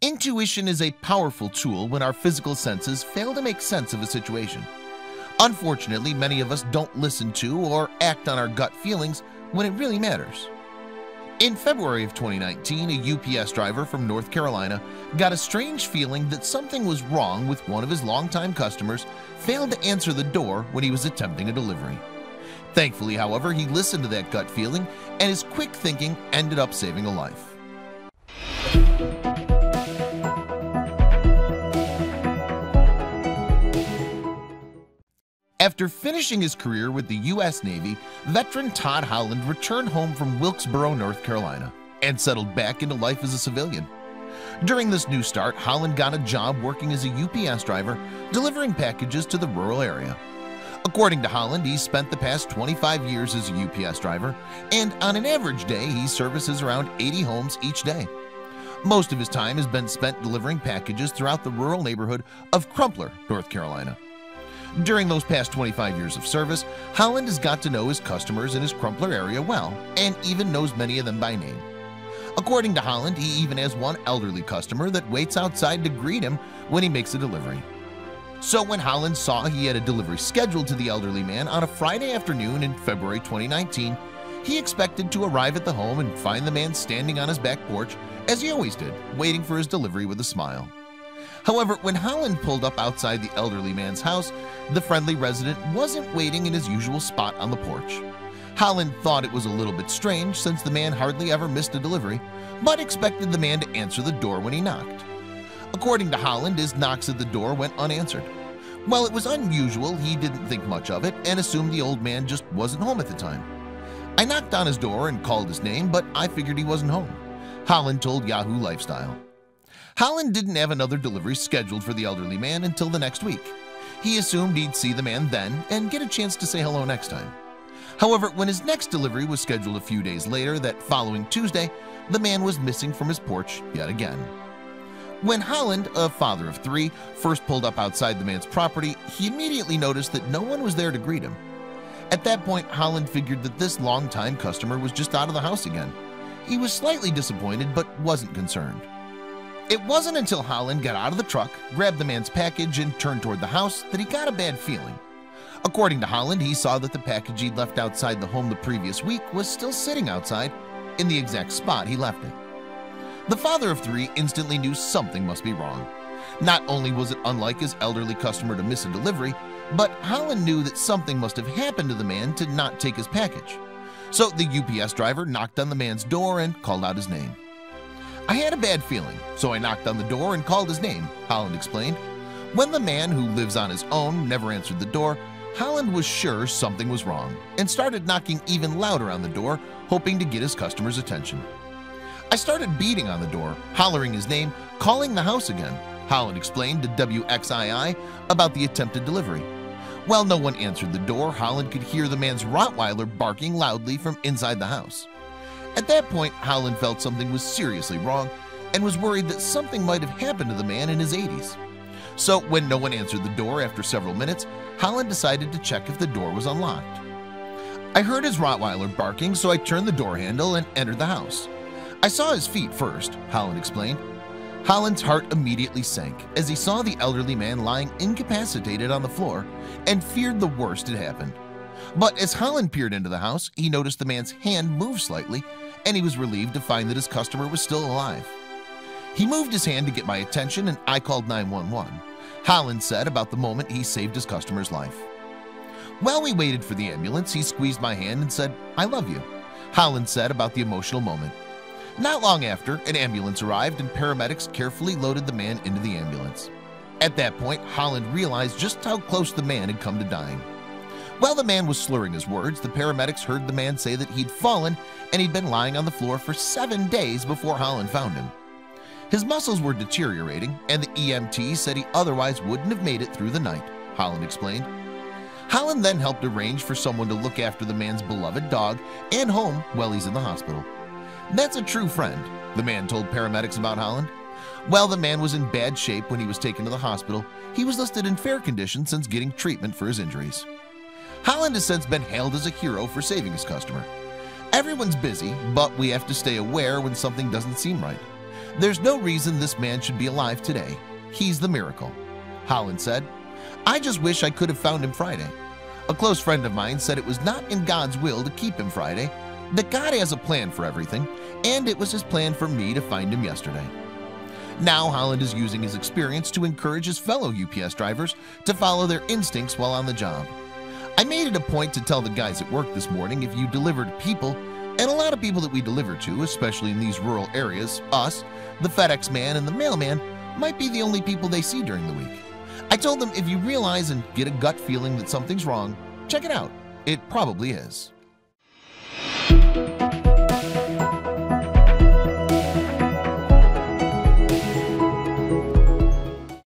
Intuition is a powerful tool when our physical senses fail to make sense of a situation. Unfortunately, many of us don't listen to or act on our gut feelings when it really matters. In February of 2019, a UPS driver from North Carolina got a strange feeling that something was wrong with one of his longtime customers failed to answer the door when he was attempting a delivery. Thankfully, however, he listened to that gut feeling, and his quick thinking ended up saving a life. After finishing his career with the U.S. Navy, veteran Todd Holland returned home from Wilkesboro, North Carolina, and settled back into life as a civilian. During this new start, Holland got a job working as a UPS driver, delivering packages to the rural area. According to Holland, he spent the past 25 years as a UPS driver, and on an average day, he services around 80 homes each day. Most of his time has been spent delivering packages throughout the rural neighborhood of Crumpler, North Carolina. During those past 25 years of service, Holland has got to know his customers in his Crumpler area well, and even knows many of them by name. According to Holland, he even has one elderly customer that waits outside to greet him when he makes a delivery. So when Holland saw he had a delivery scheduled to the elderly man on a Friday afternoon in February 2019, he expected to arrive at the home and find the man standing on his back porch, as he always did, waiting for his delivery with a smile. However, when Holland pulled up outside the elderly man's house, the friendly resident wasn't waiting in his usual spot on the porch. Holland thought it was a little bit strange since the man hardly ever missed a delivery, but expected the man to answer the door when he knocked. According to Holland, his knocks at the door went unanswered. While it was unusual, he didn't think much of it and assumed the old man just wasn't home at the time. "I knocked on his door and called his name, but I figured he wasn't home," Holland told Yahoo Lifestyle. Holland didn't have another delivery scheduled for the elderly man until the next week. He assumed he'd see the man then and get a chance to say hello next time. However, when his next delivery was scheduled a few days later, that following Tuesday, the man was missing from his porch yet again. When Holland, a father of three, first pulled up outside the man's property, he immediately noticed that no one was there to greet him. At that point, Holland figured that this longtime customer was just out of the house again. He was slightly disappointed but wasn't concerned. It wasn't until Holland got out of the truck, grabbed the man's package, and turned toward the house that he got a bad feeling. According to Holland, he saw that the package he'd left outside the home the previous week was still sitting outside in the exact spot he left it. The father of three instantly knew something must be wrong. Not only was it unlike his elderly customer to miss a delivery, but Holland knew that something must have happened to the man to not take his package. So the UPS driver knocked on the man's door and called out his name. "I had a bad feeling, so I knocked on the door and called his name," Holland explained. When the man, who lives on his own, never answered the door, Holland was sure something was wrong and started knocking even louder on the door, hoping to get his customer's attention. "I started beating on the door, hollering his name, calling the house again," Holland explained to WXII about the attempted delivery. While no one answered the door, Holland could hear the man's Rottweiler barking loudly from inside the house. At that point, Holland felt something was seriously wrong and was worried that something might have happened to the man in his 80s. So when no one answered the door after several minutes, Holland decided to check if the door was unlocked. "I heard his Rottweiler barking, so I turned the door handle and entered the house. I saw his feet first," Holland explained. Holland's heart immediately sank as he saw the elderly man lying incapacitated on the floor and feared the worst had happened. But as Holland peered into the house, he noticed the man's hand move slightly, and he was relieved to find that his customer was still alive. "He moved his hand to get my attention, and I called 911, Holland said about the moment he saved his customer's life. "While we waited for the ambulance, he squeezed my hand and said, 'I love you,' Holland said about the emotional moment. Not long after, an ambulance arrived and paramedics carefully loaded the man into the ambulance. At that point, Holland realized just how close the man had come to dying. While the man was slurring his words, the paramedics heard the man say that he'd fallen and he'd been lying on the floor for 7 days before Holland found him. His muscles were deteriorating, and the EMT said he otherwise wouldn't have made it through the night," Holland explained. Holland then helped arrange for someone to look after the man's beloved dog and home while he's in the hospital. "That's a true friend," the man told paramedics about Holland. While the man was in bad shape when he was taken to the hospital, he was listed in fair condition since getting treatment for his injuries. Holland has since been hailed as a hero for saving his customer. "Everyone's busy, but we have to stay aware when something doesn't seem right. There's no reason this man should be alive today. He's the miracle." Holland said, "I just wish I could have found him Friday." A close friend of mine said it was not in God's will to keep him Friday, that God has a plan for everything, and it was his plan for me to find him yesterday. Now Holland is using his experience to encourage his fellow UPS drivers to follow their instincts while on the job. "I made it a point to tell the guys at work this morning if you deliver to people, and a lot of people that we deliver to, especially in these rural areas, us, the FedEx man and the mailman, might be the only people they see during the week. I told them if you realize and get a gut feeling that something's wrong, check it out. It probably is."